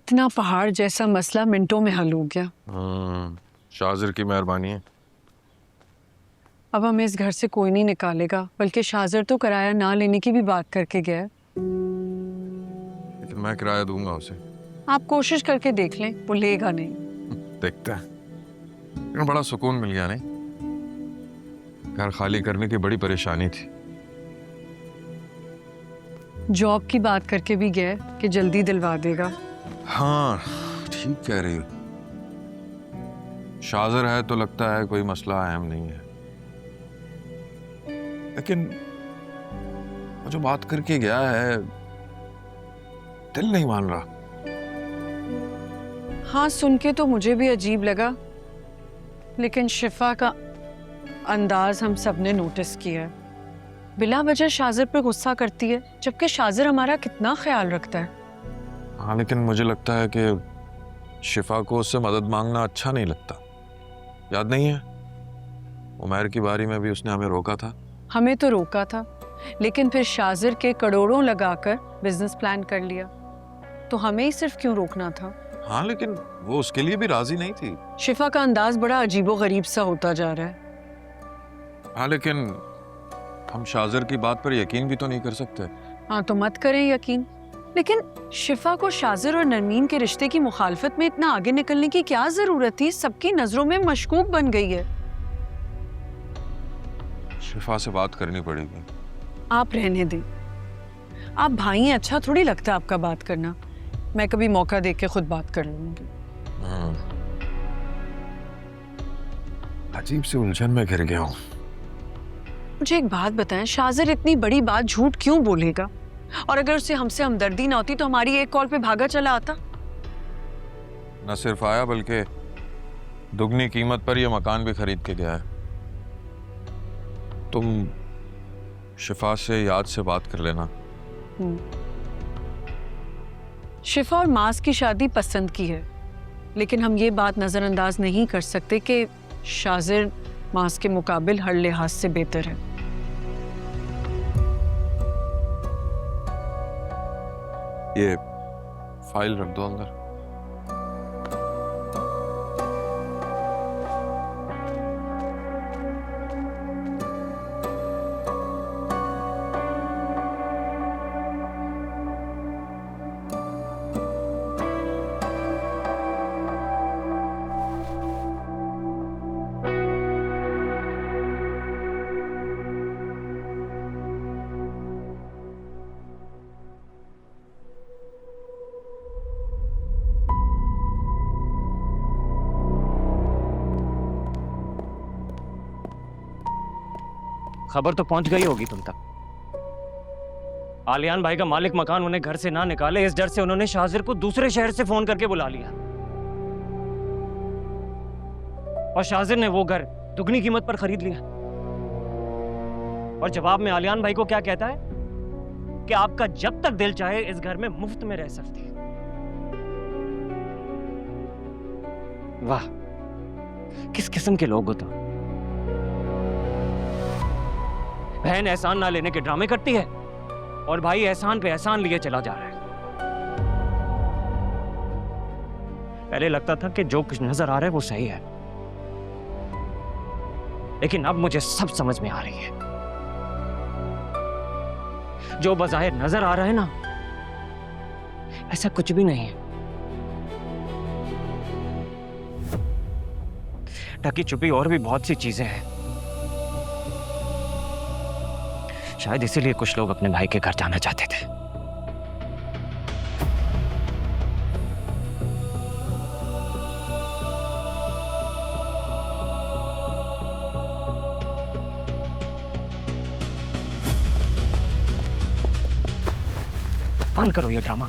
इतना पहाड़ जैसा मसला मिनटों में हल हो गया। शाजिर की मेहरबानी है। अब हमें इस घर से कोई नहीं निकालेगा, बल्कि शाजिर तो किराया ना लेने की भी बात करके गया है। लेकिन मैं किराया दूंगा उसे। आप कोशिश करके देख लें, वो लेगा नहीं। देखते हैं। लेकिन बड़ा सुकून मिल गया नहीं? घर खाली करने की बड़ी परेशानी थी। जॉब की बात करके भी गया कि जल्दी दिलवा देगा। हाँ ठीक कह रही हो। शाजिर है तो लगता है कोई मसला अहम नहीं है, लेकिन वो जो बात करके गया है दिल नहीं मान रहा। हाँ, सुन के तो मुझे भी अजीब लगा, लेकिन शिफा का अंदाज हम सब ने नोटिस किया है। बिला वजह शाजिर पर गुस्सा करती है, जबकि शाजिर हमारा कितना ख्याल रखता है। हाँ लेकिन मुझे लगता है कि शिफा को उससे मदद मांगना अच्छा नहीं लगता। याद नहीं है उमैर की बारी में भी उसने हमें रोका था। हमें तो रोका था, लेकिन फिर शाजिर के करोड़ों लगाकर बिजनेस प्लान कर लिया, तो हमें ही सिर्फ क्यों रोकना था? हाँ लेकिन वो उसके लिए भी राजी नहीं थी। शिफा का अंदाज बड़ा अजीबोगरीब सा होता जा रहा है। हाँ लेकिन हम शाजिर की बात पर यकीन भी तो नहीं कर सकते। हाँ तो मत करें यकीन, लेकिन शिफा को शाजिर और नरमीन के रिश्ते की मुखालफत में इतना आगे निकलने की क्या जरूरत थी? सबकी नजरों में मशकूक बन गई है। शिफा से बात करनी पड़ेगी। आप रहने दें, आप भाई हैं, अच्छा थोड़ी लगता है आपका बात करना। मैं कभी मौका देख के खुद बात कर लूंगी। अजीब से उलझन में घिर गया हूँ। मुझे एक बात बताएं, शाजिर इतनी बड़ी बात झूठ क्यों बोलेगा? और अगर उसे हमसे हमदर्दी ना होती तो हमारी एक कॉल पे भागा चला आता। न सिर्फ आया बल्कि दुगनी कीमत पर यह मकान भी खरीद के गया है। तुम शिफा से याद से बात कर लेना। शिफा और मास की शादी पसंद की है, लेकिन हम ये बात नजरअंदाज नहीं कर सकते कि शाजिर मास के मुकाबिल हर लिहाज से बेहतर है। ये फाइल रख दो अंदर। खबर तो पहुंच गई होगी तुम तक। आलियान भाई का मालिक मकान उन्हें घर से ना निकाले, इस डर से उन्होंने शाजिर को दूसरे शहर से फोन करके बुला लिया, और शाजिर ने वो घर दुगनी कीमत पर खरीद लिया। और जवाब में आलियान भाई को क्या कहता है कि आपका जब तक दिल चाहे इस घर में मुफ्त में रह सकती है। वाह, किस किस्म के लोग हो तुम। बहन एहसान ना लेने के ड्रामे करती है और भाई एहसान पे एहसान लिए चला जा रहा है। पहले लगता था कि जो कुछ नजर आ रहा है वो सही है, लेकिन अब मुझे सब समझ में आ रही है। जो बज़ाहिर नजर आ रहा है ना, ऐसा कुछ भी नहीं है। ढकी छुपी और भी बहुत सी चीजें हैं। शायद इसीलिए कुछ लोग अपने भाई के घर जाना चाहते थे। बंद करो ये ड्रामा।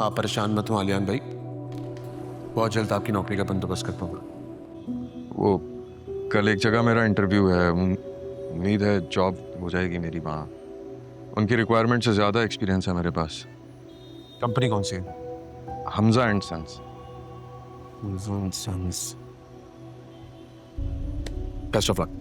आप परेशान मत हो आलियान भाई, बहुत जल्द आपकी नौकरी का बंदोबस्त कर पाऊंगा। वो कल एक जगह मेरा इंटरव्यू है, उम्मीद है जॉब हो जाएगी मेरी वहाँ। उनकी रिक्वायरमेंट से ज़्यादा एक्सपीरियंस है मेरे पास। कंपनी कौन सी है? Hamza and Sons. Best of luck.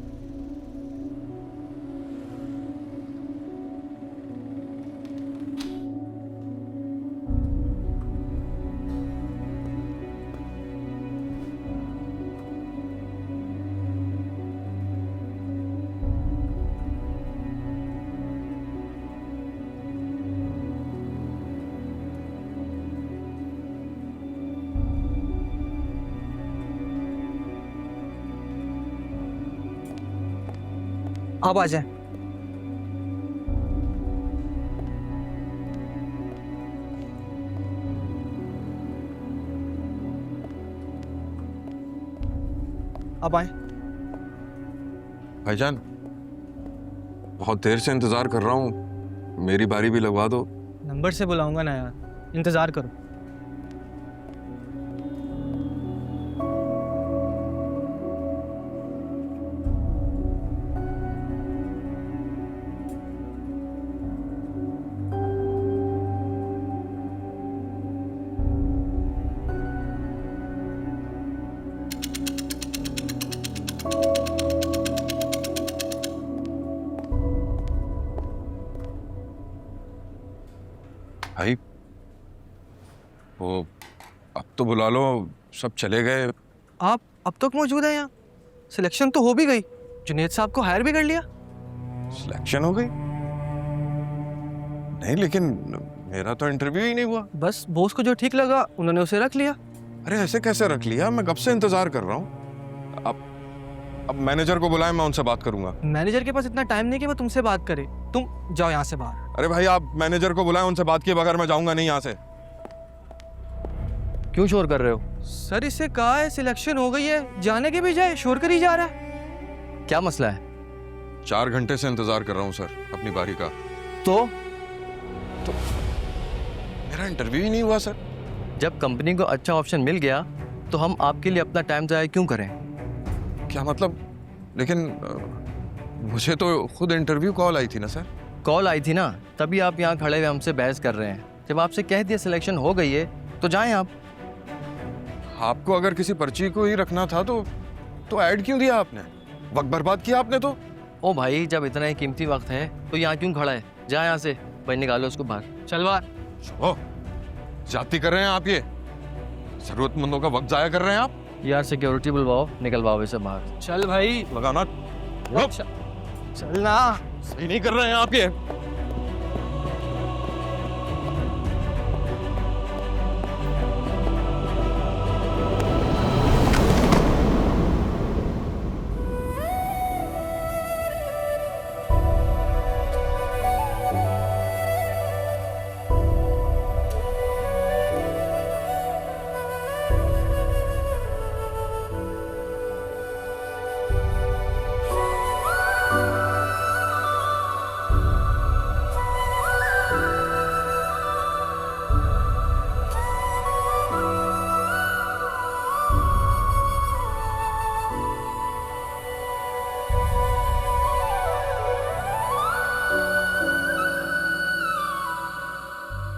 आप आ जाएं। आप आए। भाईजान, बहुत देर से इंतज़ार कर रहा हूँ, मेरी बारी भी लगवा दो। नंबर से बुलाऊंगा ना यार, इंतजार करो। भाई वो अब तो बुला लो, सब चले गए। आप अब तक मौजूद हैं यहाँ? सिलेक्शन तो हो भी गई, जुनेद साहब को हायर भी कर लिया। सिलेक्शन हो गई? नहीं, लेकिन मेरा तो इंटरव्यू ही नहीं हुआ। बस बॉस को जो ठीक लगा उन्होंने उसे रख लिया। अरे ऐसे कैसे रख लिया? मैं कब से इंतजार कर रहा हूँ। अब मैनेजर को बुलाएं, मैं उनसे बात करूंगा। मैनेजर के पास इतना टाइम नहीं कि वो तुमसे बात करे। तुम जाओ यहाँ से बाहर। अरे भाई, आप मैनेजर को बुलाएं, उनसे बात किए बगैर मैं जाऊंगा नहीं यहाँ से। क्यों शोर कर रहे हो? सर इससे कहा है सिलेक्शन हो गई है, जाने के भी जाए शोर कर ही जा रहा है। क्या मसला है? 4 घंटे से इंतजार कर रहा हूँ सर, अपनी बारी का। तो मेरा इंटरव्यू ही नहीं हुआ सर। जब कंपनी को अच्छा ऑप्शन मिल गया तो हम आपके लिए अपना टाइम ज़ाया क्यों करें? क्या मतलब? लेकिन मुझे तो खुद इंटरव्यू कॉल आई थी ना सर। कॉल आई थी ना, तभी आप यहाँ खड़े हुए हमसे बहस कर रहे हैं। जब आपसे कह दिया सिलेक्शन हो गई है तो जाएं आप। आपको अगर किसी पर्ची को ही रखना था तो ऐड क्यों दिया आपने? वक्त बर्बाद किया आपने तो। ओ भाई, जब इतना ही कीमती वक्त है तो यहाँ क्यों खड़ा है? जा यहाँ से, भाई निकालो उसको बाहर। चल बाहर। ओ, जाती कर रहे हैं आप, ये जरूरतमंदों का वक्त जाया कर रहे हैं आप। यार सिक्योरिटी बुलवाओ, निकलवाओ इसे बाहर। चल भाई लगाना चल ना। सही नहीं कर रहे हैं आप ये।